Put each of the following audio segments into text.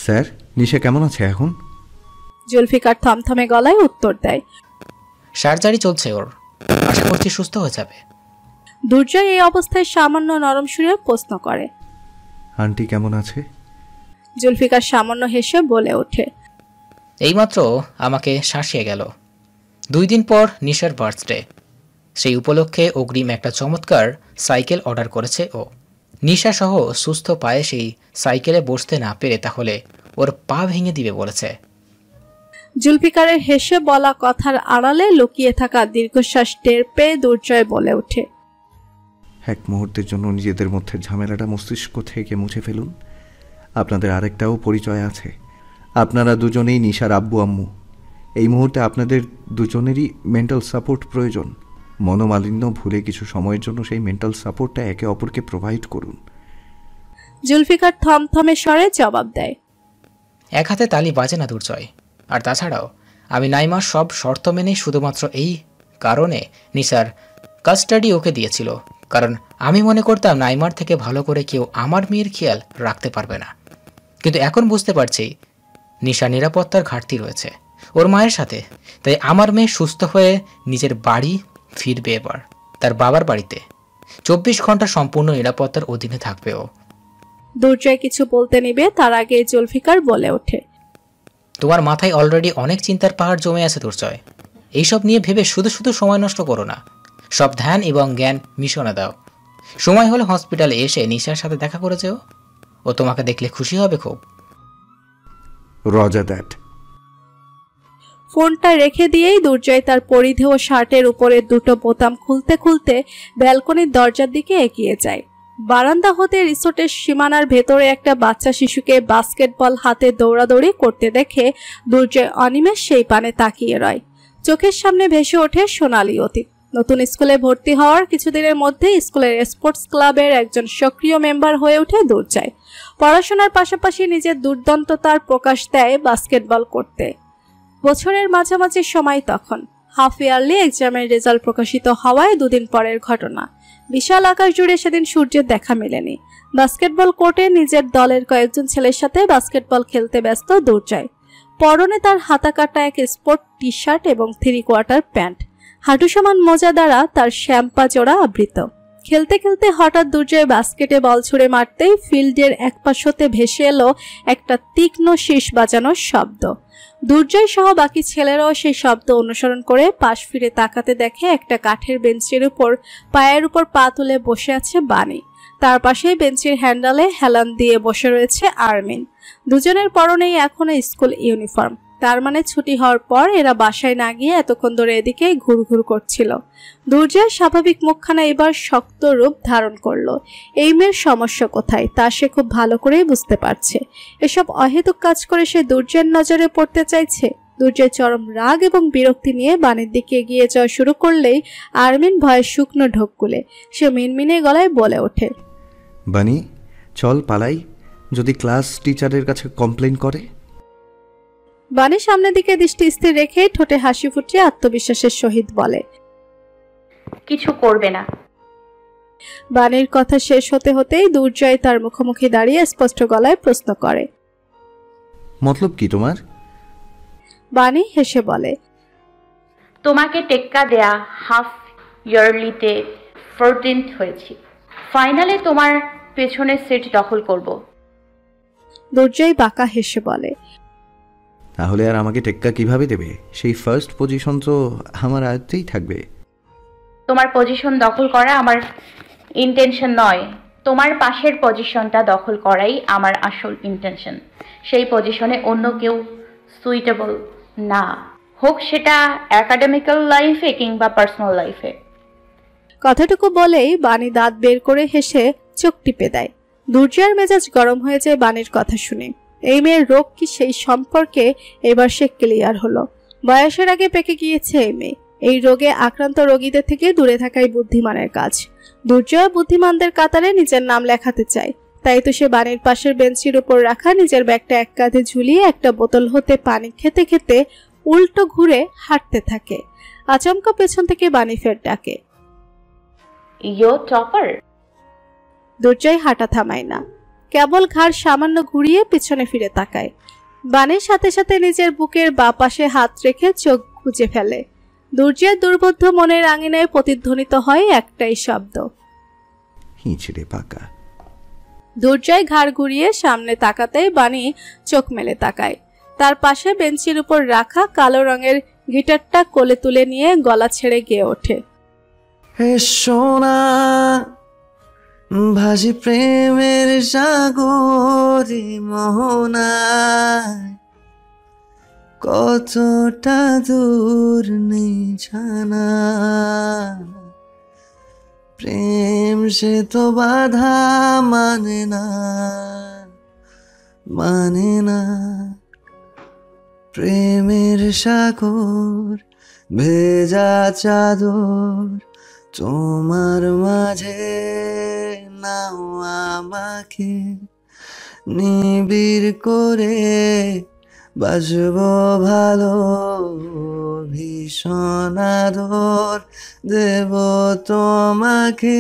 Sir, নিশা কেমন আছে এখন? জুলফিকার থমথমে গলায় উত্তর দেয়, সার্জারি চলছে ওর, আশা করছি সুস্থ হয়ে যাবে। দুর্জয় এই অবস্থায় সামান্য নরম সুরে প্রশ্ন করে, আন্টি কেমন আছে? জুলফিকার সামান্য হেসে বলে ওঠে, এইমাত্র আমাকে শাসিয়ে গেল। 2 দিন পর নিশার বার্থডে, সেই উপলক্ষে অগ্রিম একটা চমৎকার সাইকেল অর্ডার করেছে ও। নিশা সহ সুস্থ পায়ে সেই সাইকেলে বসতে না পেরে তাহলে ওর পা ভেঙে দিবে বলেছে। জুলফিকারের হেসে বলা কথার আড়ালে লুকিয়ে থাকা দীর্ঘশ্বাস টের পেয়ে দুর্জয় বলে ওঠে, এক মুহূর্তের জন্য নিজেদের মধ্যে ঝামেলাটা মস্তিষ্ক থেকে মুছে ফেলুন। আপনাদের আরেকটাও পরিচয় আছে, আপনারা দুজনেই নিশার আব্বু আম্মু। এই মুহূর্তে আপনাদের দুজনেরই মেন্টাল সাপোর্ট প্রয়োজন। মনোমালিন্য ভুলে কিছু সময়ের জন্য সেই মেন্টাল সাপোর্টটা একে অপরকে প্রোভাইড করুন। জুলফিকার থমথমে স্বরে জবাব দেয়, এক হাতে তালি বাজে না দুর্জয়। আর তাছাড়াও আমি নাইমার সব শর্ত মেনে শুধুমাত্র এই কারণে নিশার কাস্টাডি ওকে দিয়েছিল, কারণ আমি মনে করতাম নাইমার থেকে ভালো করে কেউ আমার মেয়ের খেয়াল রাখতে পারবে না। কিন্তু এখন বুঝতে পারছি নিশা নিরাপত্তার ঘাটতি রয়েছে ওর মায়ের সাথে। তাই আমার মেয়ে সুস্থ হয়ে নিজের বাড়ি ফিরবে, এবার তার বাবার বাড়িতে 24 ঘন্টা সম্পূর্ণ নিরাপত্তার অধীনে থাকবে ও। দুর্জয় কিছু বলতে নিবে তার আগে জুলফিকার বলে ওঠে, তোমার মাথায় অলরেডি অনেক চিন্তার পাহাড় জমে আছে দুর্জয়। এইসব নিয়ে ভেবে শুধু শুধু সময় নষ্ট করো না, সব ধ্যান এবং জ্ঞান মিশনে দাও। সময় হলে হসপিটালে এসে নিশার সাথে দেখা করে যেও, ও তোমাকে দেখলে খুশি হবে খুব। Roger that. ফোনটা রেখে দিয়েই দুর্জয় তার পরিধেয় শার্টের উপরে দুটো বোতাম খুলতে খুলতে ব্যালকনির দরজার দিকে এগিয়ে যায়। বারান্দা হতে রিসোর্টের সীমানার ভেতরে একটা বাচ্চা শিশুকে বাস্কেটবল হাতে দৌড়াদৌড়ি করতে দেখে দুর্জয় অনিমেষ সেই পানে তাকিয়ে রয়। চোখের সামনে ভেসে ওঠে সোনালী অতীত। নতুন স্কুলে ভর্তি হওয়ার কিছুদিনের মধ্যে স্কুলের স্পোর্টস ক্লাবের একজন সক্রিয় মেম্বার হয়ে ওঠে দুর্জয়। পড়াশোনার পাশাপাশি নিজের দুর্দান্ততার প্রকাশ দেয় বাস্কেটবল করতে। বছরের মাঝামাঝি সময় তখন হাফ ইয়ারলি এক্সামের রেজাল্ট প্রকাশিত হওয়ায় 2 দিন পরের ঘটনা। বিশাল আকাশ জুড়ে সেদিন সূর্যের দেখা মেলেনি। বাস্কেটবল কোর্টে নিজের দলের কয়েকজন ছেলের সাথে বাস্কেটবল খেলতে ব্যস্ত দুর্জয়। পরনে তার হাতা কাটা এক স্পোর্ট টি শার্ট এবং 3/4 প্যান্ট, হাঁটু সমান মোজা দ্বারা তার শ্যাম্পা জোড়া আবৃত। খেলতে খেলতে হঠাৎ দুর্জয় বাস্কেটে বল ছুঁড়ে মারতেই ফিল্ডের এক পাশ হতে ভেসে এলো একটা তীক্ষ্ণ শীষ বাজানোর শব্দ। দুর্জয় সহ বাকি ছেলেরাও সেই শব্দ অনুসরণ করে পাশ ফিরে তাকাতে দেখে একটা কাঠের বেঞ্চের উপর পায়ের উপর পা তুলে বসে আছে বানি। তার পাশেই বেঞ্চের হ্যান্ডেলে হেলান দিয়ে বসে রয়েছে আরমিন। দুজনের পরনেই এখনো স্কুল ইউনিফর্ম। তার মানে ছুটি হওয়ার পর এরা বাসায় না গিয়ে এতক্ষণ ধরে এদিকেই ঘুরঘুর করছিল। দুর্জয়ের স্বাভাবিক মুখখানা এবার শক্ত রূপ ধারণ করলো। এই মেয়ের সমস্যা কোথায় তা সে খুব ভালো করেই বুঝতে পারছে। এসব অহেতুক কাজ করে সে দুর্জয়ের নজরে পড়তে চাইছে। দুর্জয় চরম রাগ এবং বিরক্তি নিয়ে বানের দিকে এগিয়ে যাওয়া শুরু করলেই আরমিন ভয়ে শুকনো ঢোক গুলে সে মিনমিনে গলায় বলে ওঠে, বানি চল পালাই, যদি ক্লাস টিচারের কাছে কমপ্লেইন করে। বানি সামনের দিকে দৃষ্টি স্থির রেখে ঠোঁটে হাসি ফুটিয়ে আত্মবিশ্বাসের সহিত বলে, কিছু করবে না। বানির কথা শেষ হতে হতেই দুর্জয় তার মুখোমুখি দাঁড়িয়ে স্পষ্ট গলায় প্রশ্ন করে, মতলব কি তোমার? বানি হেসে বলে, তোমাকে টেক্কা দেয়া হাফ ইয়ারলিতে 14th হয়েছি, ফাইনালে তোমার পেছনের সিট দখল করব। দুর্জয় বাঁকা হেসে বলে, তাহলে আর আমাকে টেক্কা কিভাবে দেবে? সেই ফার্স্ট পজিশন তো আমার আয়ত্তেই থাকবে। তোমার পজিশন দখল করা আমার ইন্টেনশন নয়, তোমার পাশের পজিশনটা দখল করাই আমার আসল ইন্টেনশন। সেই পজিশনে অন্য কেউ সুইটেবল না, হোক সেটা একাডেমিক্যাল লাইফে কিংবা পার্সোনাল লাইফে। কথাটুকু বলেই বানি দাঁত বের করে হেসে চোখ টিপে দেয়। দুর্জয়ের মেজাজ গরম হয়ে যায় বানির কথা শুনে। এই মেয়ের রোগ কি সেই সম্পর্কে এবার সে ক্লিয়ার হলো। বয়সের আগে পেকে গিয়েছে এই মেয়ে। এই রোগে আক্রান্ত রোগীদের থেকে দূরে থাকাই বুদ্ধিমানের কাজ। দুর্জয় বুদ্ধিমানদের কাতারে নিজের নাম লেখাতে চায়। তাই তো সে বানির পাশের বেঞ্চির উপর রাখা নিজের ব্যাগটা এক কাঁধে ঝুলিয়ে একটা বোতল হতে পানি খেতে খেতে উল্টো ঘুরে হাঁটতে থাকে। আচমকা পেছন থেকে বানি ফের ডাকে, ইয়ো টপার। দুর্জয় হাঁটা থামায় না। কেবল ঘাড় সামান্য ঘুরিয়ে পিছনে ফিরে তাকায়। বাণীর সাথে সাথে নিজের বুকের বাঁ পাশে হাত রেখে চোখ বুজে ফেলে। দুর্জয়ের দুর্বোধ্য মনের আঙিনায় প্রতিধ্বনিত হয় একটাই শব্দ, হিঁচড়ে পাকা। দুর্জয় ঘাড় ঘুরিয়ে সামনে তাকাতেই বাণী চোখ মেলে তাকায়। তার পাশে বেঞ্চির উপর রাখা কালো রঙের গিটারটা কোলে তুলে নিয়ে গলা ছেড়ে গেয়ে ওঠে। হে সোনা ভাসি প্রেমের সাগরে মোহনায়, কতটা দূর নেই জানা, প্রেম সে তো বাধা মানে না, মানে না। প্রেমের সাগর ভেজা চাদর তোমার মাঝে নাও আমাকে, নিবিড় করে বাসব ভালো, ভীষণ আদর দেব তোমাকে।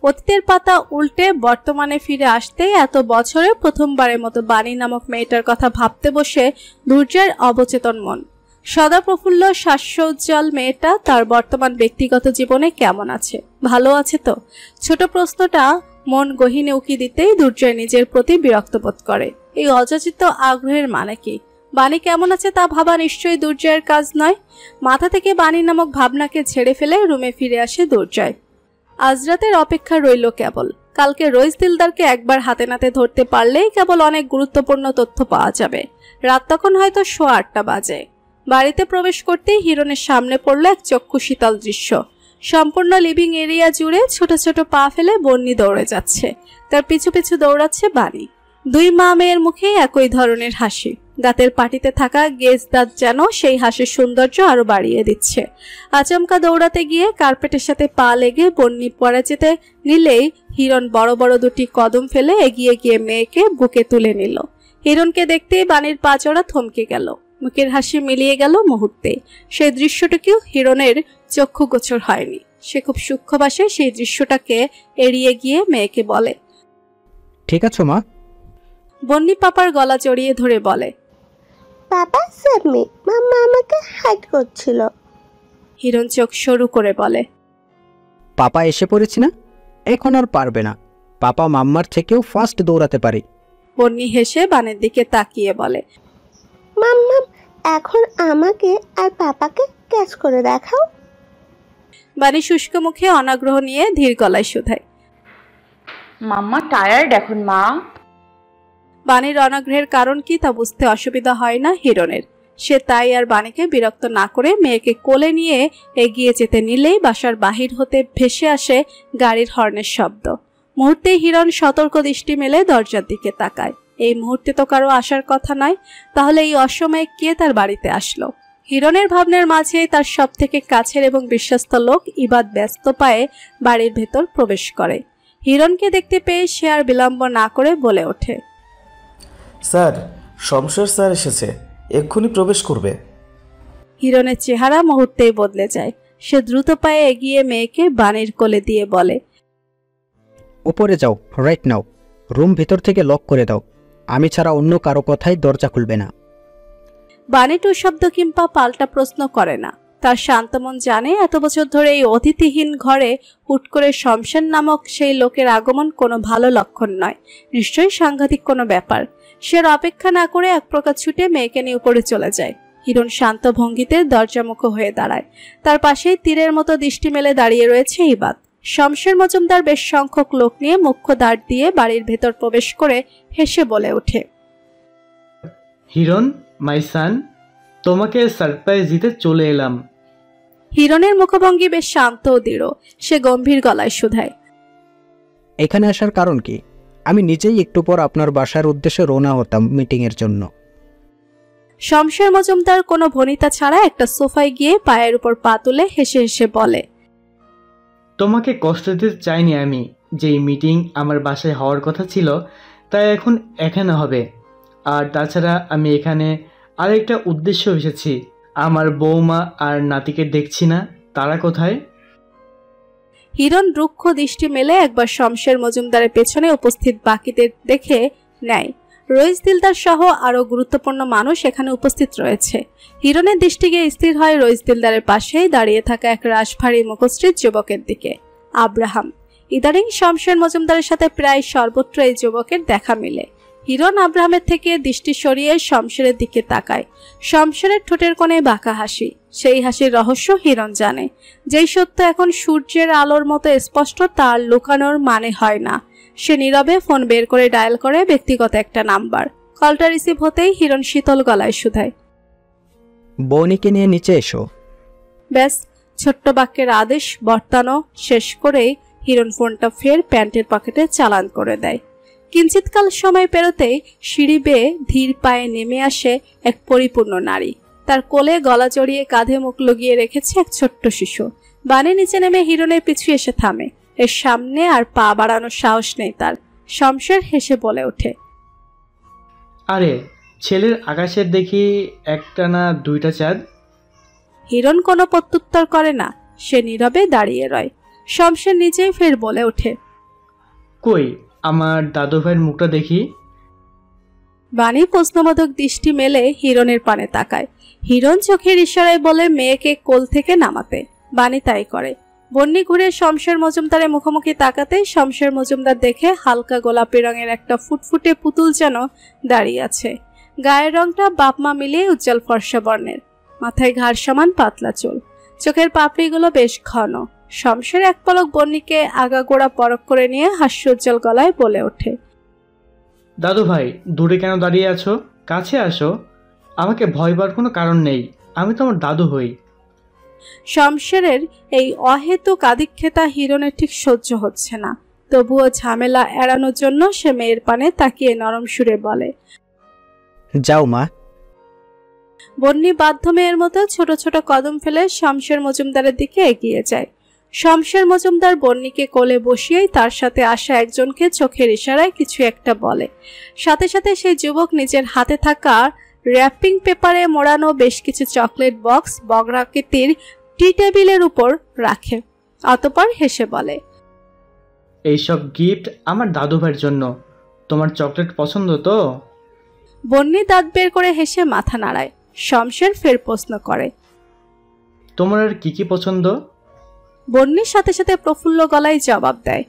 অতীতের পাতা উল্টে বর্তমানে ফিরে আসতেই এত বছরে প্রথমবারের মতো বাণী নামক মেয়েটার কথা ভাবতে বসে দুর্জয়ের অবচেতন মন। সদা প্রফুল্ল শাস্যোজ্জ্বল মেয়েটা তার বর্তমান ব্যক্তিগত জীবনে কেমন আছে, ভালো আছে তো? ছোট প্রশ্নটা মন গহীনে উকি দিতেই দুর্জয় নিজের প্রতি বিরক্ত বোধ করে। এই অযাচিত আগ্রহের মানে কি? বাণী কেমন আছে তা ভাবা নিশ্চয়ই দুর্জয়ের কাজ নয়। মাথা থেকে বাণী নামক ভাবনাকে ছেড়ে ফেলে রুমে ফিরে আসে দুর্জয়। আজ রাতের অপেক্ষা রইল কেবল। কালকে রইস দিলদারকে একবার হাতে নাতে ধরতে পারলেই কেবল অনেক গুরুত্বপূর্ণ তথ্য পাওয়া যাবে। রাত তখন হয়তো 8:15 বাজে। বাড়িতে প্রবেশ করতেই হিরণের সামনে পড়ল এক চক্ষু শীতল দৃশ্য। সম্পূর্ণ লিভিং এরিয়া জুড়ে ছোট ছোট পা ফেলে বন্নি দৌড়ে যাচ্ছে, তার পিছু পিছু দৌড়াচ্ছে বাণী। দুই মা মেয়ের মুখেই একই ধরনের হাসি। দাঁতের পাটিতে থাকা গেজ দাঁত যেন সেই হাসির সৌন্দর্য আরো বাড়িয়ে দিচ্ছে। আচমকা দৌড়াতে গিয়ে কার্পেটের সাথে পা লেগে বন্নি পড়ে যেতে নিলেই হিরণ বড় বড় দুটি কদম ফেলে এগিয়ে গিয়ে মেয়েকে বুকে তুলে নিল। হিরণকে দেখতেই বাণীর পা চড়া থমকে গেল, মুখের হাসি মিলিয়ে গেল মুহূর্তে। সেই দৃশ্যটুকুও হিরণের চক্ষুগোচর হয়নি। সে খুব সূক্ষ্মভাবে সেই দৃশ্যটাকে এড়িয়ে গিয়ে মেয়েকে বলে, ঠিক আছে মা। বন্নি পাপার গলা জড়িয়ে ধরে বলে, বাবা সামি, মাম্মা আমাকে হাইড করছিল। হিরণ চোখ সরু করে বলে, পাপা এসে পড়েছি না, এখন আর পারবে না। পাপা মাম্মার থেকেও ফাস্ট দৌড়াতে পারে। বন্নি হেসে বানের দিকে তাকিয়ে বলে, মাম্মা এখন আমাকে আর পাপাকে ক্যাচ করে দেখাও। বাণী শুষ্ক মুখে অনাগ্রহ নিয়ে ধীর গলায় শুধায়, মাম্মা টায়ার্ড এখন মা। বাণীর অনাগ্রহের কারণ কি তা বুঝতে অসুবিধা হয় না হিরণের। সে তাই আর বাণীকে বিরক্ত না করে মেয়েকে কোলে নিয়ে এগিয়ে যেতে নিলেই বাসার বাহির হতে ভেসে আসে গাড়ির হর্নের শব্দ। মুহূর্তেই হিরণ সতর্ক দৃষ্টি মেলে দরজার দিকে তাকায়। এই মুহূর্তে তো কারো আসার কথা নয়, তাহলে এই অসময়ে কে তার বাড়িতে আসলো? হিরণের ভাবনার মাঝেই তার সব থেকে কাছের এবং বিশ্বস্ত লোক ইবাদ ব্যস্ত পায়ে বাড়ির ভেতর প্রবেশ করে। হিরণকে দেখতে পেয়ে সে আর বিলম্ব না করে বলে ওঠে, স্যার, শমশের স্যার এসেছে, এক্ষুনি প্রবেশ করবে। হিরণের চেহারা মুহূর্তেই বদলে যায়। সে দ্রুত পায়ে এগিয়ে মেয়েকে বাণীর কোলে দিয়ে বলে, উপরে যাও রাইট নাও, রুম ভিতর থেকে লক করে দাও। আমি ছাড়া অন্য কারো কথাই দরজা খুলবে না। বাণী টু শব্দ কিংবা পাল্টা প্রশ্ন করে না। তার শান্ত মন জানে এত বছর ধরে এই অতিথিহীন ঘরে হুট করে শমশের নামক সেই লোকের আগমন কোনো ভালো লক্ষণ নয়, নিশ্চয়ই সাংঘাতিক কোনো ব্যাপার। সে অপেক্ষা না করে এক প্রকার ছুটে মেয়েকে নিয়ে উপরে চলে যায়। হিরণ শান্ত ভঙ্গিতে দরজামুখো হয়ে দাঁড়ায়। তার পাশেই তীরের মতো দৃষ্টি মেলে দাঁড়িয়ে রয়েছে ইবাদ। শমশের মজুমদার বেশ সংখ্যক লোক নিয়ে মুখ্য দ্বার দিয়ে বাড়ির ভেতর প্রবেশ করে হেসে বলে ওঠে, হিরণ মাই সান, তোমাকে সারপ্রাইজ দিতে চলে এলাম। হিরণের মুখভঙ্গি বেশ শান্ত ও দৃঢ়। সে গম্ভীর গলায় শুধায়, এখানে আসার কারণ কি? আমি নিজেই একটু পর আপনার বাসার উদ্দেশ্যে রওনা হতাম মিটিংয়ের জন্য। শমশের মজুমদার কোনো ভনিতা ছাড়া একটা সোফায় গিয়ে পায়ের উপর পা তুলে হেসে হেসে বলে, তোমাকে কষ্ট দিতে চাইনি আমি। যেই মিটিং আমার বাসায় হওয়ার কথা ছিল তাই এখন এখানে হবে। আর তাছাড়া আমি এখানে আরেকটা উদ্দেশ্য এসেছি। আমার বৌমা আর নাতিকে দেখছি না, তারা কোথায়? হিরণ রুক্ষ দৃষ্টি মেলে একবার শমশের মজুমদারের পেছনে উপস্থিত বাকিদের দেখে নেয়। রইস দিলদার সহ আরো গুরুত্বপূর্ণ মানুষ এখানে উপস্থিত রয়েছে। হিরণের দৃষ্টি গিয়ে স্থির হয় রইস দিলদারের পাশেই দাঁড়িয়ে থাকা এক রাশভারী মুখশ্রীর যুবকের দিকে, আব্রাহাম। ইদানিং শমশের মজুমদারের সাথে প্রায় সর্বত্র এই যুবকের দেখা মিলে। হিরণ আব্রাহামের থেকে দৃষ্টি সরিয়ে শমশেরের দিকে তাকায়। শমশেরের ঠোঁটের কোণে বাঁকা হাসি। সেই হাসির রহস্য হিরণ জানে। যেই সত্য এখন সূর্যের আলোর মতো স্পষ্ট, তার লুকানোর মানে হয় না। সে নীরবে ফোন বের করে ডায়াল করে ব্যক্তিগত একটা নাম্বার। কলটা রিসিভ হতেই হিরণ শীতল গলায় শুধায়, বৌনিকে নিয়ে নিচে এসো। ব্যাস, ছোট্ট বাক্যের আদেশ বর্তানো শেষ করেই হিরণ ফোনটা ফের প্যান্টের পকেটে চালান করে দেয়। কিঞ্চিৎকাল সময় পেরোতেই সিঁড়ি বেয়ে ধীর পায়ে নেমে আসে এক পরিপূর্ণ নারী। তার কোলে গলা জড়িয়ে কাঁধে মুখ লুকিয়ে রেখেছে এক ছোট্ট শিশু। বাণী নিচে নেমে হিরণের পিছু এসে থামে। এর সামনে আর পা বাড়ানোর সাহস নেই তার। শমশের হেসে বলে ওঠে, আরে ছেলের আকাশের দেখি একটা না দুইটা চাঁদ। হিরণ কোনো প্রত্যুত্তর করে না, সে নীরবে দাঁড়িয়ে রয়। শমশের নিজেই ফের বলে ওঠে, কই আমার দাদু ভাইয়ের মুখটা দেখি। বাণী প্রশ্নবোধক দৃষ্টি মেলে হিরণের পানে তাকায়। হিরণ চোখের ইশারায় বলে মেয়েকে কোল থেকে নামাতে। বাণী তাই করে। বন্যি ঘুরে শমশের মজুমদারের মুখোমুখি তাকাতে শমশের মজুমদার দেখে হালকা গোলাপি রঙের একটা ফুটফুটে পুতুল যেন দাঁড়িয়ে আছে। গায়ের রংটা বাপমা মিলিয়ে উজ্জ্বল ফর্সা বর্ণের, মাথায় ঘাড় সমান পাতলা চুল, চোখের পাপড়িগুলো বেশ ঘন। শমশের এক পলক বন্যিকে আগাগোড়া পরখ করে নিয়ে হাস্যোজ্জ্বল গলায় বলে ওঠে, দাদু ভাই দূরে কেন দাঁড়িয়ে আছো? কাছে আসো, আমাকে ভয় পাওয়ার কোনো কারণ নেই, আমি তোমার দাদু হই। শমশেরের এই অহেতুক আদিক্ষেতা হিরণের ঠিক সহ্য হচ্ছে না। তবুও ঝামেলা এড়ানোর জন্য সে মেয়ের পানে তাকিয়ে নরম সুরে বলে, যাও মা। বন্যি বাধ্য মেয়ের মতো ছোট ছোট কদম ফেলে শমশের মজুমদারের দিকে এগিয়ে যায়। শমশের মজুমদার বন্যিকে কোলে বসিয়েই তার সাথে আসা একজনকে চোখের ইশারায় কিছু একটা বলে। সাথে সাথে সেই যুবক নিজের হাতে থাকা র্যাপিং পেপারে মোড়ানো বেশ কিছু চকলেট বক্স বগ্রাকৃতির টি টেবিলের উপর রাখে। অতঃপর হেসে বলে, এইসব গিফট আমার দাদু ভাইয়ের জন্য। তোমার চকলেট পছন্দ তো? বন্যি দাঁত বের করে হেসে মাথা নাড়ায়। শমশের ফের প্রশ্ন করে, তোমার আর কি কি পছন্দ? বন্যির সাথে সাথে প্রফুল্ল গলায় জবাব দেয়,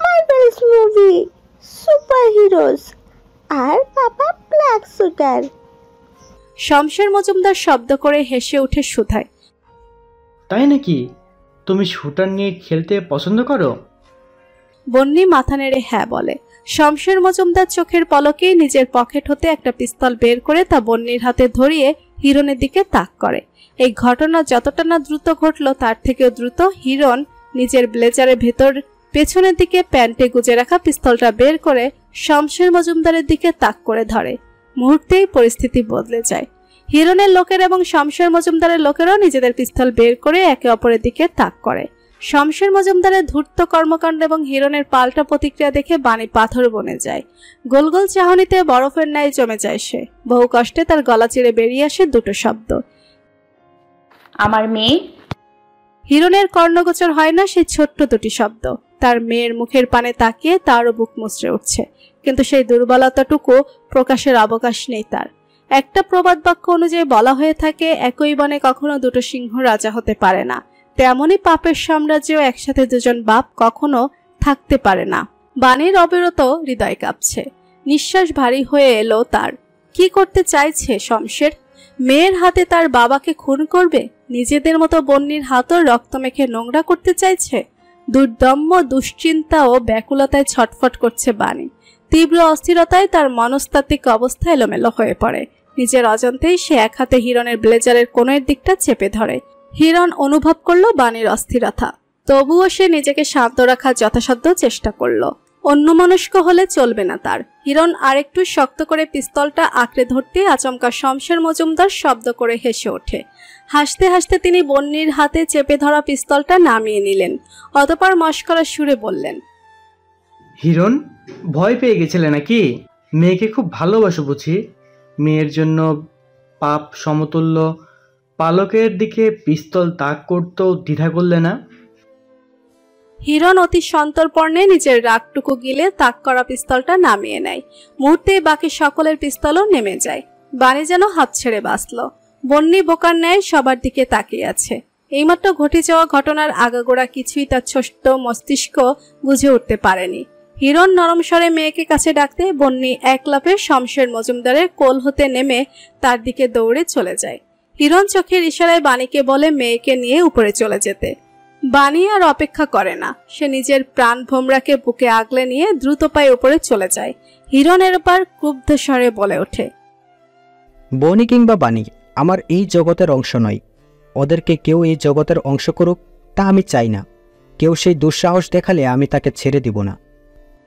মার্ভেলস মুভি, সুপার হিরোজ আর বাবা ব্ল্যাক সুটার। শমশের মজুমদার শব্দ করে হেসে উঠে শুধায়, তাই নাকি? তুমি শুটার নিয়ে খেলতে পছন্দ করো? বন্যি মাথা নেড়ে হ্যাঁ বলে। শমশের মজুমদার চোখের পলকেই নিজের পকেট হতে একটা পিস্তল বের করে তা বন্যির হাতে ধরিয়ে হিরণের দিকে তাক করে। এই ঘটনা যতটা না দ্রুত ঘটল তার থেকেও দ্রুত হিরণ নিজের ব্লেজারের ভেতর পেছনের দিকে প্যান্টে গুজে রাখা পিস্তলটা বের করে শমশের মজুমদারের দিকে তাক করে ধরে। মুহূর্তেই পরিস্থিতি বদলে যায়। হিরণের লোকের এবং শমশের মজুমদারের লোকেরাও নিজেদের পিস্তল বের করে একে অপরের দিকে তাক করে। শমশের মজুমদারের ধূর্ত কর্মকাণ্ড এবং হিরণের পাল্টা প্রতিক্রিয়া দেখে বাণী পাথর বনে যায়। গোল গোল চাহনিতে বরফের ন্যায় জমে যায় সে। বহু কষ্টে তার গলা চিরে বেরিয়ে আসে দুটো শব্দ, আমার মেয়ে। হিরণের কর্ণগোচর হয় না সেই ছোট্ট দুটি শব্দ। তার মেয়ের মুখের পানে তাকিয়ে তারও বুক মুচড়ে উঠছে, কিন্তু সেই দুর্বলতাটুকু প্রকাশের অবকাশ নেই তার। একটা প্রবাদ বাক্য অনুযায়ী বলা হয়ে থাকে, একই বনে কখনো দুটো সিংহ রাজা হতে পারে না। তেমনই পাপের সাম্রাজ্যেও একসাথে দুজন বাপ কখনো থাকতে পারে না। বাণীর অবিরত হৃদয় কাঁপছে, নিঃশ্বাস ভারী হয়ে এলো তার। কি করতে চাইছে শমশের? মেয়ের হাতে তার বাবাকে খুন করবে? নিজেদের মতো বন্যির হাতও রক্ত মেখে নোংরা করতে চাইছে? দুর্দম্য দুশ্চিন্তা ও ব্যাকুলতায় ছটফট করছে বাণী। তীব্র অস্থিরতায় তার মনস্তাত্ত্বিক অবস্থা এলোমেলো হয়ে পড়ে। নিজের অজান্তেই সে এক হাতে হিরণের ব্লেজারের কোণের দিকটা চেপে ধরে। হিরণ অনুভব করলো বাণীর অস্থিরতা, তবুও সে নিজেকে শান্ত রাখার যথাসাধ্য চেষ্টা করলো। অন্যমনস্ক হলে চলবে না তার। হিরণ আরেকটু শক্ত করে পিস্তলটা আঁকড়ে ধরতে আচমকা শমশের মজুমদার শব্দ করে হেসে ওঠে। হাসতে হাসতে তিনি বন্যির হাতে চেপে ধরা পিস্তলটা নামিয়ে নিলেন। অতঃপর মস্করা সুরে বললেন, হিরণ, ভয় পেয়ে গেছিলে নাকি? মেয়েকে খুব ভালোবাসো বুঝি। মেয়ের জন্য পাপ সমতুল্য পালকের দিকে পিস্তল তাক করতেও দ্বিধা করলে না? হিরণ অতি সন্তর্পণে নিজের রাগটুকু গিলে তাক করা পিস্তলটা নামিয়ে নেয়। মুহূর্তেই বাকি সকলের পিস্তলও নেমে যায়। বাণী যেন হাত ছেড়ে বাঁচল। বন্যী বোকার ন্যায় সবার দিকে তাকিয়ে আছে। এইমাত্র ঘটে যাওয়া ঘটনার আগাগোড়া কিছুই তার ছোট্ট মস্তিষ্ক বুঝে উঠতে পারেনি। হিরণ নরম স্বরে মেয়েকে কাছে ডাকতে বন্যী এক লাফে শমশের মজুমদারের কোল হতে নেমে তার দিকে দৌড়ে চলে যায়। হিরণ চোখের ইশারায় বাণীকে বলে মেয়েকে নিয়ে উপরে চলে যেতে। বাণী আর অপেক্ষা করে না, সে নিজের প্রাণ ভোমরাকে বুকে আগলে নিয়ে দ্রুত পায়ে উপরে চলে যায়। হিরণের উপর ক্রুদ্ধ স্বরে বলে ওঠে, বনি কিংবা বাণী আমার এই জগতের অংশ নয়। ওদেরকে কেউ এই জগতের অংশ করুক তা আমি চাই না। কেউ সেই দুঃসাহস দেখালে আমি তাকে ছেড়ে দিব না।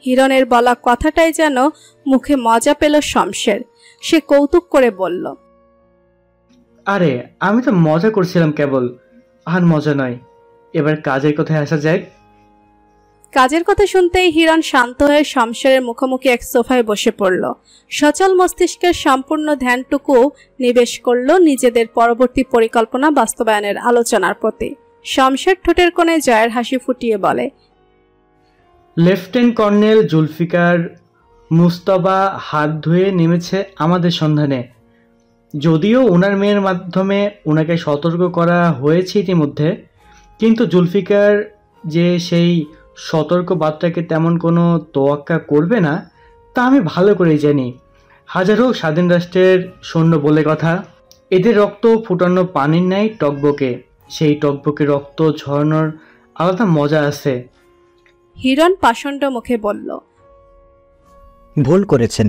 হিরণের বলা কথাটাই যেন মুখে মজা পেল শমশের। সে কৌতুক করে বলল, আরে আমি তো মজা করছিলাম কেবল, আর মজা নয়। এবার কাজের কথায় আসা যাক। কাজের কথা শুনতেই হিরণ শান্ত হয়ে শমশেরের মুখোমুখি এক সোফায় বসে পড়ল। সচল মস্তিষ্কের সম্পূর্ণ ধ্যানটুকু নিবেশ করল নিজেদের পরবর্তী পরিকল্পনা বাস্তবায়নের আলোচনার প্রতি। শমশের ঠোঁটের কোণে জয়ের হাসি ফুটিয়ে বলে, লেফটেন্যান্ট কর্নেল জুলফিকার মুস্তাবা হাত ধুয়ে নেমেছে আমাদের সন্ধানে। যদিও ওনার মেয়ের মাধ্যমে ওনাকে সতর্ক করা হয়েছে ইতিমধ্যে, কিন্তু জুলফিকার যে সেই সতর্ক বার্তাকে তেমন কোনো তোয়াক্কা করবে না তা আমি ভালো করেই জানি। হাজার হোক স্বাধীন রাষ্ট্রের সৈন্য বলে কথা, এদের রক্ত ফুটানো পানির ন্যায় টকবকে। সেই টকবকে রক্ত ঝরানোর আলাদা মজা আছে। হিরণ পাষণ্ড মুখে বলল, ভুল করেছেন।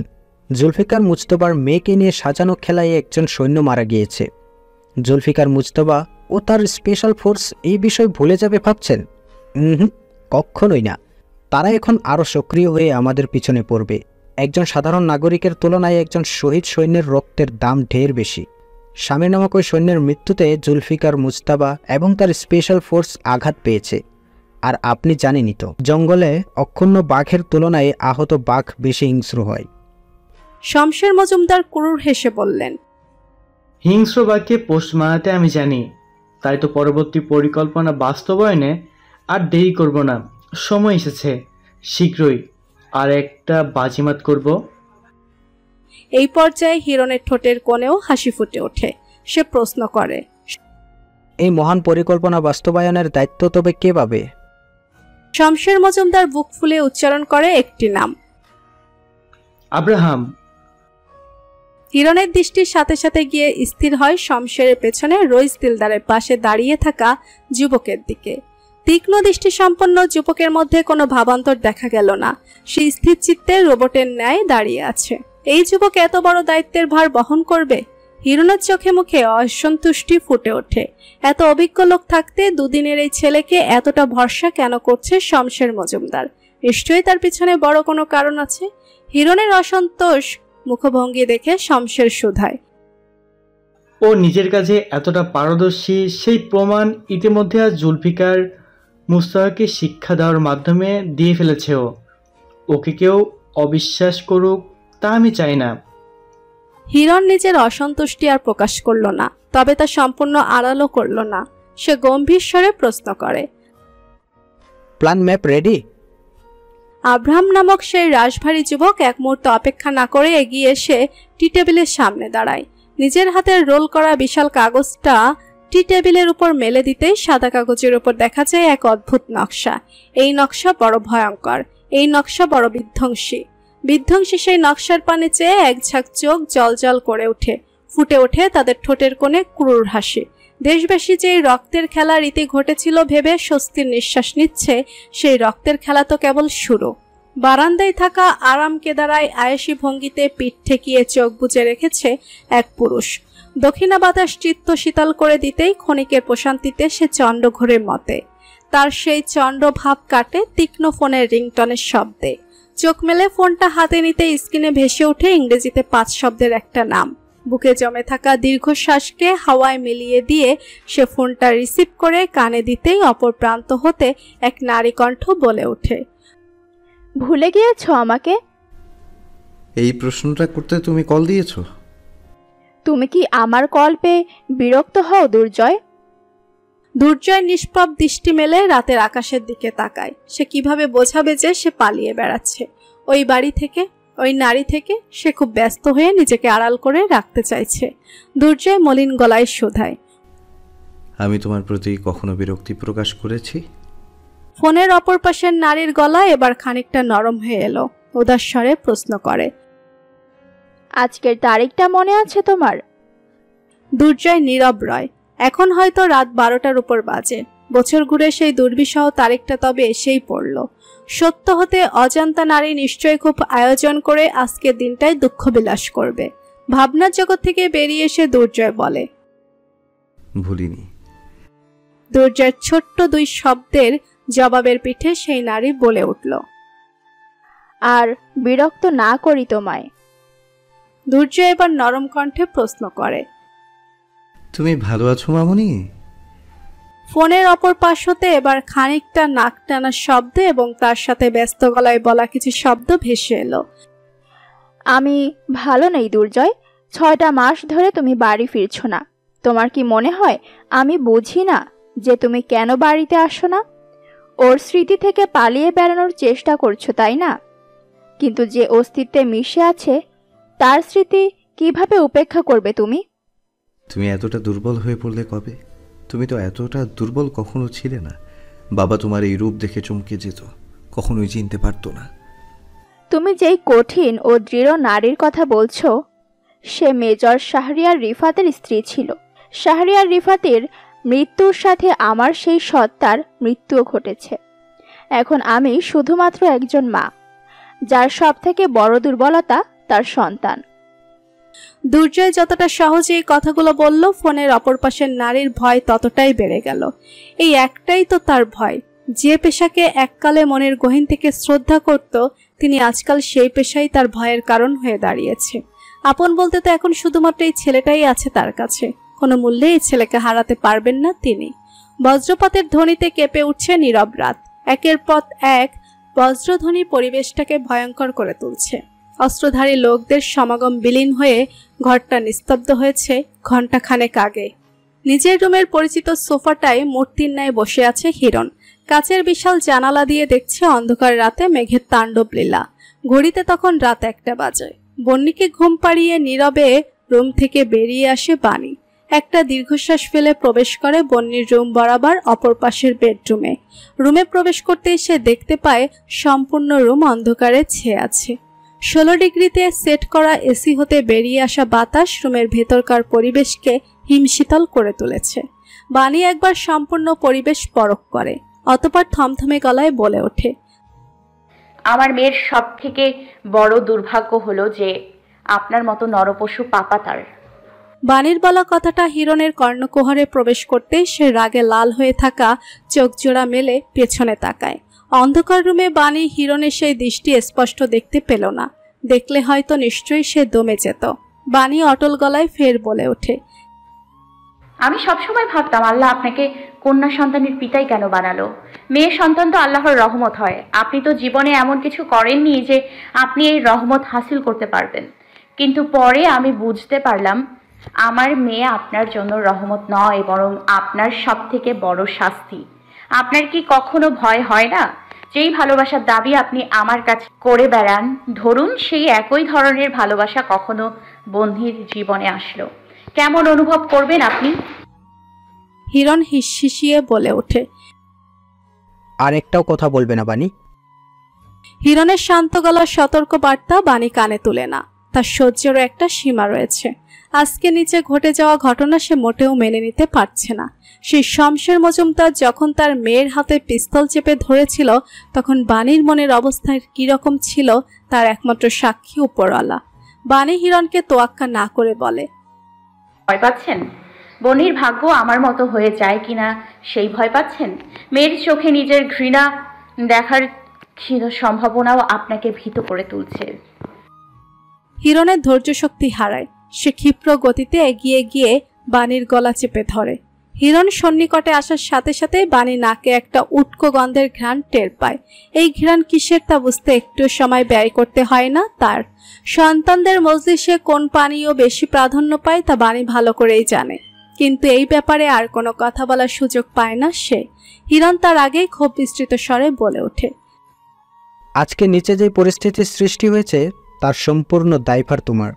জুলফিকার মুজতবার মেয়েকে নিয়ে সাজানো খেলায় একজন সৈন্য মারা গিয়েছে। জুলফিকার মুজতবা ও তার স্পেশাল ফোর্স এই বিষয় ভুলে যাবে ভাবছেন? কখনোই না। তারা এখন আরও সক্রিয় হয়ে আমাদের পিছনে পড়বে। একজন সাধারণ নাগরিকের তুলনায় একজন শহীদ সৈন্যের রক্তের দাম ঢের বেশি। স্বামী নামক ওই সৈন্যের মৃত্যুতে জুলফিকার মুজতাবা এবং তার স্পেশাল ফোর্স আঘাত পেয়েছে। আর আপনি জানেনই তো, জঙ্গলে অক্ষুণ্ণ বাঘের তুলনায় আহত বাঘ বেশি হিংস্র হয়। শমশের মজুমদার ক্রুর হেসে বললেন, হিংস্র বাঘকে পোস্ট মারাতে আমি জানি। তাই তো পরবর্তী পরিকল্পনা বাস্তবায়নে আর দেরি করব না, সময় এসেছে। শীঘ্রই আর একটা বাজিমাত করব। এই পর্যায়ে হিরণের ঠোঁটের কোণেও হাসি ফুটে ওঠে। সে প্রশ্ন করে, এই মহান পরিকল্পনা বাস্তবায়নের দায়িত্ব তবে কে পাবে? শমশের মজুমদার বুক ফুলে উচ্চারণ করে একটি নাম, আব্রাহাম। হিরণের দৃষ্টির সাথে সাথে গিয়ে স্থির হয় শমশেরের পেছনে রইস দিলদারের পাশে দাঁড়িয়ে থাকা যুবকের দিকে। তীক্ষ্ণ দৃষ্টি সম্পন্ন যুবকের মধ্যে কোনো ভাবান্তর দেখা গেল না। সে স্থির চিত্তে রোবটের ন্যায় দাঁড়িয়ে আছে। এই যুবক এত বড় দায়িত্বের ভার বহন করবে? হিরণের চোখে মুখে অসন্তুষ্টি ফুটে ওঠে। এত অভিজ্ঞ লোক থাকতে দুদিনের এই ছেলেকে এতটা ভরসা কেন করছে শমশের মজুমদার? নিশ্চয়ই তার পিছনে বড় কোনো কারণ আছে। হিরণের অসন্তোষ মুখভঙ্গি দেখে শমশের শুধায়, ও নিজের কাছে এতটা পারদর্শী সেই প্রমাণ ইতিমধ্যে আজ জুলফিকার মুস্তাফাকে শিক্ষা দেওয়ার মাধ্যমে দিয়ে ফেলেছে। ওকে কেউ অবিশ্বাস করুক তা আমি চাই না। হিরণ নিজের অসন্তুষ্টি আর প্রকাশ করল না, তবে তা সম্পূর্ণ আড়ালও করল না। সে গম্ভীর স্বরে প্রশ্ন করে, প্ল্যান ম্যাপ রেডি? আব্রাহাম নামক সেই রাশভারী যুবক এক মুহূর্ত অপেক্ষা না করে এগিয়ে এসে টি টেবিলের সামনে দাঁড়ায়। নিজের হাতের রোল করা বিশাল কাগজটা টি টেবিলের উপর মেলে দিতেই সাদা কাগজের উপর দেখা যায় এক অদ্ভুত নকশা। এই নকশা বড় ভয়ঙ্কর, এই নকশা বড় বিধ্বংসী। সেই নকশার পানে চেয়ে এক ঝাঁক চোখ জলজল করে ওঠে। ফুটে ওঠে তাদের ঠোঁটের কোণে ক্রূর হাসি। দেশবাসী যে রক্তের খেলা রীতি ঘটেছিল ভেবে স্বস্তির নিঃশ্বাস নিচ্ছে, সেই রক্তের খেলা তো কেবল শুরু। বারান্দায় থাকা আরাম কেদারায় আয়েশি ভঙ্গিতে পিঠ ঠেকিয়ে চোখ বুজে রেখেছে এক পুরুষ। দক্ষিণা বাতাস চিত্ত শীতল করে দিতেই ক্ষণিকের প্রশান্তিতে সে চন্দ্রঘোরের মতে। তার সেই চন্দ্র ভাব কাটে তীক্ষ্ণ ফোনের রিংটনের শব্দে। চোখ মেলে ফোনটা হাতে নিতে স্ক্রিনে ভেসে ওঠে ইংরেজিতে 5 শব্দের একটা নাম। বুকে জমে থাকা দীর্ঘশ্বাসকে হাওয়ায় মিলিয়ে দিয়ে সে ফোনটা রিসিভ করে কানে দিতেই অপর প্রান্ত হতে এক নারী কণ্ঠ বলে ওঠে, ভুলে গিয়েছো আমাকে? এই প্রশ্নটা করতে তুমি কল দিয়েছো? তুমি কি আমার কল পেয়ে বিরক্ত হও দুর্জয়? দুর্জয় নিষ্পাপ দৃষ্টি মেলে রাতের আকাশের দিকে তাকায়। সে কিভাবে বোঝাবে যে সে পালিয়ে বেড়াচ্ছে ওই বাড়ি থেকে, ওই নারী থেকে? সে খুব ব্যস্ত হয়ে নিজেকে আড়াল করে রাখতে চাইছে। দুর্জয় মলিন গলায় শোধায়, আমি তোমার প্রতি কখনো বিরক্তি প্রকাশ করেছি? ফোনের অপর পাশের নারীর গলা এবার খানিকটা নরম হয়ে এলো। উদাস স্বরে প্রশ্ন করে, আজকের তারিখটা মনে আছে তোমার? দুর্জয় নীরব রয়। এখন হয়তো রাত 12টার উপর বাজে। বছর ঘুরে সেই দুর্বিষহ তারিখটা তবে এসেই পড়ল। সত্য হতে অজান্তা নারী নিশ্চয়ই খুব আয়োজন করে আজকের দিনটাই দুঃখ বিলাস করবে। ভাবনার জগৎ থেকে বেরিয়ে এসে দুর্জয় বলে, ভুলিনি। দুর্জয়ের ছোট্ট 2 শব্দের জবাবের পিঠে সেই নারী বলে উঠল, আর বিরক্ত না করি তোমায়। দুর্জয় এবার নরম কণ্ঠে প্রশ্ন করে, তুমি ভালো আছো মামুনি? ফোনের অপর পাশ হতে এবার খানিকটা নাক টানার শব্দ এবং তার সাথে ব্যস্ত গলায় বলা কিছু শব্দ ভেসে এলো। আমি ভালো নেই দুর্জয়। 6টা মাস ধরে তুমি বাড়ি ফিরছো না। তোমার কি মনে হয় আমি বুঝি না যে তুমি কেন বাড়িতে আসো না? ওর স্মৃতি থেকে পালিয়ে বেড়ানোর চেষ্টা করছো, তাই না? কিন্তু যে অস্তিত্বে মিশে আছে তার স্মৃতি কিভাবে উপেক্ষা করবে তুমি? তুমি এতটা দুর্বল হয়ে পড়লে কবে? তুমি তো এতটা দুর্বল কখনো ছিলে না। বাবা তোমার এই রূপ দেখে চমকে যেত, কখনোই চিনতে পারতো না। তুমি যেই কঠিন ও দৃঢ় নারীর কথা বলছো সে মেজর শাহরিয়ার রিফাতের স্ত্রী ছিল। শাহরিয়ার রিফাতের মৃত্যুর সাথে আমার সেই সত্তার মৃত্যুও ঘটেছে। এখন আমি শুধুমাত্র একজন মা, যার সবথেকে বড় দুর্বলতা তার সন্তান। দুর্জয় যতটা সহজে এই কথাগুলো বলল, ফোনের অপর পাশের নারীর ভয় ততটাই বেড়ে গেল। এই একটাই তো তার ভয়, যে পেশাকে এককালে মনের গহীন থেকে শ্রদ্ধা করত, তিনি আজকাল সেই পেশাই তার ভয়ের কারণ হয়ে দাঁড়িয়েছে। আপন বলতে তো এখন শুধুমাত্র এই ছেলেটাই আছে তার কাছে। কোনো মূল্যে এই ছেলেকে হারাতে পারবেন না তিনি। বজ্রপাতের ধ্বনিতে কেঁপে উঠছে নীরব রাত। একের পর এক বজ্রধ্বনি পরিবেশটাকে ভয়ঙ্কর করে তুলছে। অস্ত্রধারী লোকদের সমাগম বিলীন হয়ে ঘরটা নিস্তব্ধ হয়েছে ঘণ্টাখানেক আগে। নিজের রুমের পরিচিত সোফাটায় মূর্তির ন্যায় বসে আছে হিরণ। কাচের বিশাল জানালা দিয়ে দেখছে অন্ধকার রাতে মেঘের তাণ্ডব লীলা। ঘড়িতে তখন রাত 1টা বাজে। বন্নিকে ঘুম পাড়িয়ে নীরবে রুম থেকে বেরিয়ে আসে বাণী। একটা দীর্ঘশ্বাস ফেলে প্রবেশ করে বন্নির রুম বরাবর অপর পাশের বেডরুমে। রুমে প্রবেশ করতে এসে দেখতে পায় সম্পূর্ণ রুম অন্ধকারে ছেয়ে আছে। 16 ডিগ্রিতে সেট করা এসি হতে বেরিয়ে আসা বাতাস রুমের ভেতরকার পরিবেশকে হিমশীতল করে তুলেছে। বাণী একবার সম্পূর্ণ পরিবেশ পরখ করে, অতঃপর থমথমে গলায় বলে ওঠে, আমার মেয়ের সব থেকে বড় দুর্ভাগ্য হলো যে আপনার মতো নরপশু পাপা তার। বাণীর বলা কথাটা হিরণের কর্ণকুহরে প্রবেশ করতেই সে রাগে লাল হয়ে থাকা চোখ জোড়া মেলে পেছনে তাকায়। অন্ধকার রুমে বাণী হিরণের সেই দৃষ্টি স্পষ্ট দেখতে পেল না। দেখলে হয়তো নিশ্চয়ই সে দমে যেত। বাণী অটল গলায় ফের বলে ওঠে, আমি সবসময় ভাবতাম আল্লাহ আপনাকে কন্যা সন্তানের পিতাই কেন বানালো। মেয়ে সন্তান তো আল্লাহর রহমত হয়। আপনি তো জীবনে এমন কিছু করেননি যে আপনি এই রহমত হাসিল করতে পারবেন। কিন্তু পরে আমি বুঝতে পারলাম আমার মেয়ে আপনার জন্য রহমত নয়, বরং আপনার সব থেকে বড় শাস্তি। আপনার কি কখনো ভয় হয় না? যেই ভালোবাসার দাবি আপনি আমার কাছে করে বেড়ান, ধরুন সেই একই ধরনের ভালোবাসা কখনো বন্ধির জীবনে আসলো, কেমন অনুভব করবেন আপনি? হিরণ হিসহিসিয়ে বলে ওঠে, আর একটাও কথা বলবে না বাণী। হিরণের শান্ত গলার সতর্ক বার্তা বাণী কানে তুলে না। তার সহ্যেরও একটা সীমা রয়েছে। আজকে নিচে ঘটে যাওয়া ঘটনা সে মোটেও মেনে নিতে পারছে না। সেই শমশের মজুমদার যখন তার মেয়ের হাতে পিস্তল চেপে ধরেছিল, তখন বাণীর মনের অবস্থা কিরকম ছিল তার একমাত্র সাক্ষী উপরওয়ালা। বাণী হিরণকে তোয়াক্কা না করে বলে, ভয় পাচ্ছেন? বনির ভাগ্য আমার মতো হয়ে যায় কিনা সেই ভয় পাচ্ছেন? মেয়ের চোখে নিজের ঘৃণা দেখার সম্ভাবনাও আপনাকে ভীত করে তুলছে। হিরণের ধৈর্য শক্তি হারায়। সে ক্ষিপ্র গতিতে এগিয়ে গিয়ে বাণীর গলা চেপে ধরে। হিরণ সন্নিকটে আসার সাথে সাথে বাণী নাকে একটা উটকো গন্ধের ঘ্রাণ টের পায়। এই ঘ্রাণ কিসের তা বুঝতে একটু সময় ব্যয় করতে হয় না তার। সন্তানদের মজলিসে কোন পানীয় বেশি প্রাধান্য পায় তা বাণী ভালো করেই জানে। কিন্তু এই ব্যাপারে আর কোনো কথা বলার সুযোগ পায় না সে। হিরণ তার আগেই ক্ষোভ বিস্তৃত স্বরে বলে ওঠে, আজকে নিচে যে পরিস্থিতির সৃষ্টি হয়েছে তার সম্পূর্ণ দায়ভার তোমার।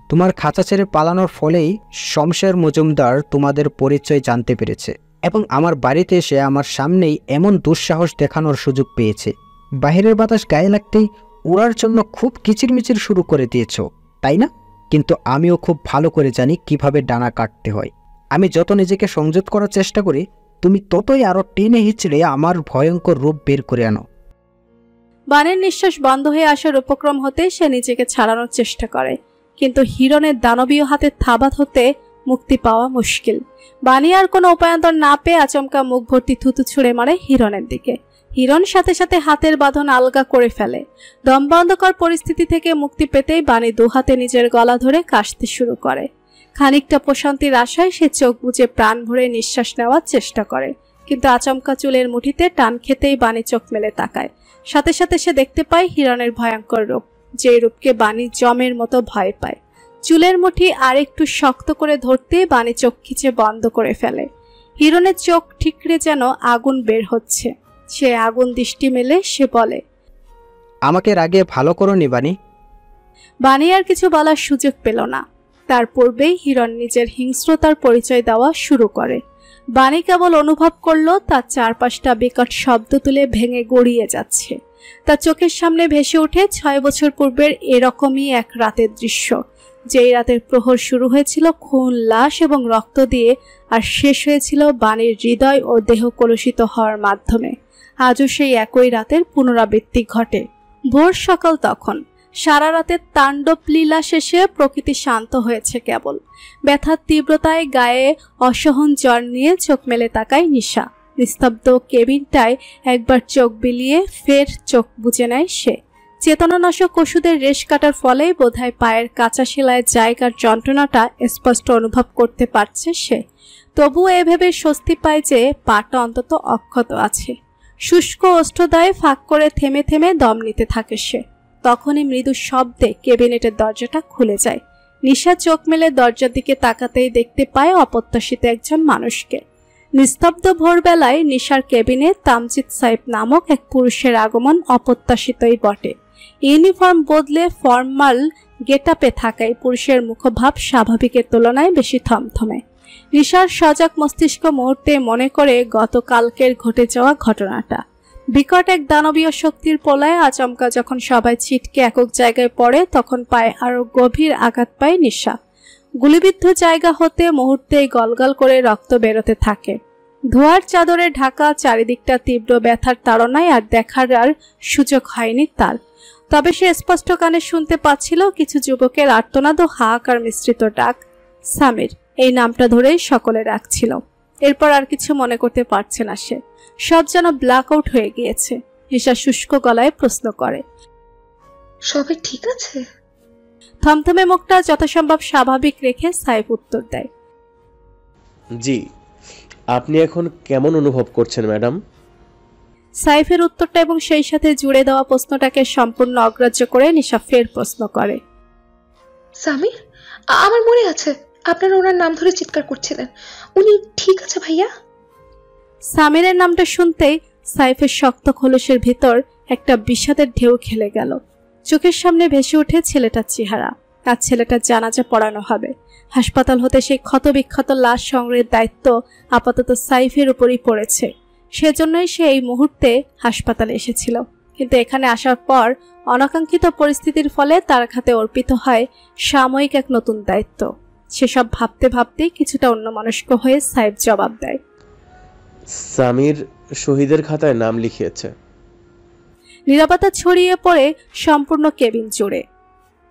তোমার খাঁচা ছেড়ে পালানোর ফলেই শমশের মজুমদার তোমাদের পরিচয় জানতে পেরেছে এবং আমার বাড়িতে এসে আমার সামনেই এমন দুঃসাহস দেখানোর সুযোগ পেয়েছে। বাইরের বাতাস গায়ে লাগতেই উড়ার জন্য খুব কিচিরমিচির শুরু করে দিয়েছ, তাই না? কিন্তু আমিও খুব ভালো করে জানি কিভাবে ডানা কাটতে হয়। আমি যত নিজেকে সংযত করার চেষ্টা করি, তুমি ততই আরও টেনে হিচড়ে আমার ভয়ঙ্কর রূপ বের করে আনো। বানের নিঃশ্বাস বন্ধ হয়ে আসার উপক্রম হতে সে নিজেকে ছাড়ানোর চেষ্টা করে, কিন্তু হিরণের দানবীয় হাতে থাবা হতে মুক্তি পাওয়া মুশকিল। বানি আর কোনো উপায়ান্তর না পেয়ে আচমকা মুখ ভর্তি থুতু ছুঁড়ে মারে হিরণের দিকে। হিরণ সাথে সাথে হাতের বাঁধন আলগা করে ফেলে। দমবন্ধকর পরিস্থিতি থেকে মুক্তি পেতেই বানি দুহাতে নিজের গলা ধরে কাশতে শুরু করে। খানিকটা প্রশান্তির আশায় সে চোখ বুজে প্রাণ ভরে নিঃশ্বাস নেওয়ার চেষ্টা করে, কিন্তু আচমকা চুলের মুঠিতে টান খেতেই বানি চোখ মেলে তাকায়। সাথে সাথে সে দেখতে পায় হিরণের ভয়ঙ্কর রূপ, যে রূপকে বানি জমের মতো ভয় পায়। চুলের মুঠি আর একটু শক্ত করে ধরতে বানি চোখ খিচে বন্ধ করে ফেলে। হিরণের চোখ ঠিকরে যেন আগুন বের হচ্ছে। সে আগুন দৃষ্টি মেলে সে বলে, আমাকে রাগে ভালো করোনি বানি। বানি আর কিছু বলার সুযোগ পেল না। তার পূর্বেই হিরণ নিজের হিংস্রতার পরিচয় দেওয়া শুরু করে। বানি কেবল অনুভব করল তার চারপাশটা বিকট শব্দ তুলে ভেঙে গড়িয়ে যাচ্ছে। তার চোখের সামনে ভেসে ওঠে 6 বছর পূর্বের এরকমই এক রাতের দৃশ্য, যেই রাতের প্রহর শুরু হয়েছিল খুন, লাশ এবং রক্ত দিয়ে, আর শেষ হয়েছিল বানির হৃদয় ও দেহ কলুষিত হওয়ার মাধ্যমে। আজও সেই একই রাতের পুনরাবৃত্তি ঘটে। ভোর সকাল তখন। সারা রাতের তাণ্ডব লীলা শেষে প্রকৃতি শান্ত হয়েছে কেবল। ব্যথার তীব্রতায় গায়ে অসহন জ্বর নিয়ে চোখ মেলে তাকায় নিশা। নিস্তব্ধ কেবিনটায় একবার চোখ বিলিয়ে ফের চোখ বুজে নেয় সে। চেতনানাশক ওষুধের রেশ কাটার ফলেই বোধহয় পায়ের কাঁচা সেলাইয়ের জায়গার যন্ত্রণাটা স্পষ্ট অনুভব করতে পারছে সে। তবুও এভাবে স্বস্তি পায় যে পাটা অন্তত অক্ষত আছে। শুষ্ক ওষ্ঠদয়ে ফাঁক করে থেমে থেমে দম নিতে থাকে সে। তখনই মৃদু শব্দে কেবিনেটের দরজাটা খুলে যায়। নিশা চোখ মেলে দরজার দিকে তাকাতেই দেখতে পায় অপ্রত্যাশিত একজন মানুষকে। নিস্তব্ধ ভোরবেলায় নিশার কেবিনে তামজিদ সাহেব নামক এক পুরুষের আগমন অপ্রত্যাশিতই বটে। ইউনিফর্ম বদলে ফর্মাল গেটআপে থাকায় পুরুষের মুখভাব স্বাভাবিকের তুলনায় বেশি থমথমে। নিশার সজাগ মস্তিষ্ক মুহূর্তে মনে করে গতকালকের ঘটে যাওয়া ঘটনাটা। বিকট এক দানবীয় শক্তির প্রলয়ে আচমকা যখন সবাই ছিটকে একক জায়গায় পড়ে, তখন পায়ে আরো গভীর আঘাত পায় নিশা। গুলিবিদ্ধ জায়গা হতে মুহূর্তেই গলগল করে রক্ত বেরোতে থাকে। ধোয়ার চাদরে ঢাকা চারিদিকটা তীব্র ব্যথার তাড়নায় আর দেখার আর সুযোগ হয়নি তার। তবে সে স্পষ্ট কানে শুনতে পাচ্ছিল কিছু যুবকের আর্তনাদ ও হাহাকার মিশ্রিত ডাক। সামির এই নামটা ধরেই সকলে রাখছিল। এরপর আর কিছু মনে করতে পারছে না সে। সব যেন ব্ল্যাক আউট হয়ে গিয়েছে। নিশা শুষ্ক গলায় প্রশ্ন করে, সবাই ঠিক আছে? থমথমে মুখটা যথাসম্ভব স্বাভাবিক রেখে সাইফ উত্তর দেয়, জি। আপনি এখন কেমন অনুভব করছেন ম্যাডাম? সাইফের উত্তরটা এবং সেই সাথে জুড়ে দেওয়া প্রশ্নটাকে সম্পূর্ণ অগ্রাহ্য করে নিশা ফের প্রশ্ন করে, সামির, আমার মনে আছে আপনারা ওনার নাম ধরে চিৎকার করছিলেন। উনি ঠিক আছে ভাইয়া? সামিরের নামটা শুনতেই সাইফের শক্ত খোলসের ভিতর একটা বিষাদের ঢেউ খেলে গেল। চোখের সামনে ভেসে ওঠে ছেলেটার চেহারা। আর ছেলেটার জানাজা পড়ানো হবে। হাসপাতাল হতে সেই ক্ষতবিক্ষত লাশ সংগ্রহের দায়িত্ব আপাতত সাইফের উপরই পড়েছে। সেজন্যই সে এই মুহূর্তে হাসপাতালে এসেছিল। কিন্তু এখানে আসার পর অনাকাঙ্ক্ষিত পরিস্থিতির ফলে তার হাতে অর্পিত হয় সাময়িক এক নতুন দায়িত্ব। সেসব ভাবতে ভাবতেই কিছুটা অন্যমনস্ক হয়ে সাইফ জবাব দেয়, সামির শহীদের খাতায় নাম লিখিয়েছে। নীরবতা ছড়িয়ে পড়ে সম্পূর্ণ কেবিন জুড়ে।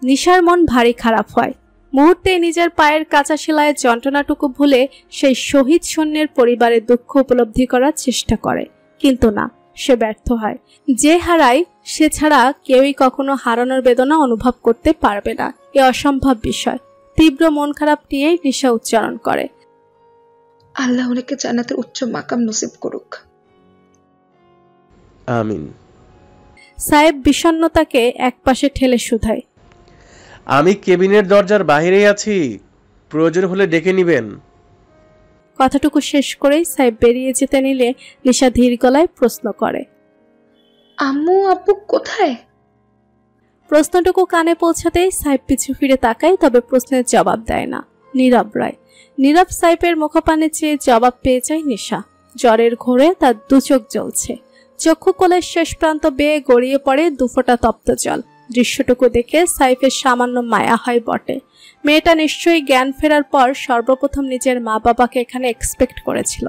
নিশার মন ভারী খারাপ হয়। মুহূর্তেই নিজের পায়ের কাঁচা সেলাইয়ের যন্ত্রণাটুকু ভুলে সেই শহীদ সৈন্যের পরিবারের দুঃখ উপলব্ধি করার চেষ্টা করে, কিন্তু না, সে ব্যর্থ হয়। যে হারায় সে ছাড়া কেউই কখনো হারানোর বেদনা অনুভব করতে পারবে না। এ অসম্ভব বিষয়। তীব্র মন খারাপ নিয়েই নিশা উচ্চারণ করে, আল্লাহ ওনাকে জান্নাতের উচ্চ মাকাম নসিব করুক। আমিন। সাহেব বিষণ্ণতাকে একপাশে ঠেলে শুধায়, আমি কেবিনের দরজার বাইরেই আছি, প্রয়োজন হলে ডেকে নিবেন। কথাটুকু শেষ করেই সাইফ বেরিয়ে যেতে নিলে নিশা ধীর গলায় প্রশ্ন করে, আম্মু আব্বু কোথায়? প্রশ্নটুকু কানে পৌঁছাতেই সাইফ পিছু ফিরে তাকায়, তবে প্রশ্নের জবাব দেয় না। নীরব রয়। নীরব সাইফের মুখপানে চেয়ে জবাব পেয়ে যায় নিশা। জ্বরের ঘোরে তার দু চোখ জ্বলছে। চক্ষু কোলের শেষ প্রান্ত বেয়ে গড়িয়ে পড়ে দুফোঁটা তপ্ত জল। দৃশ্যটুকু দেখে সাইফের সামান্য মায়া হয় বটে। মেয়েটা নিশ্চয়ই জ্ঞান ফেরার পর সর্বপ্রথম নিজের মা বাবাকে এখানে এক্সপেক্ট করেছিল।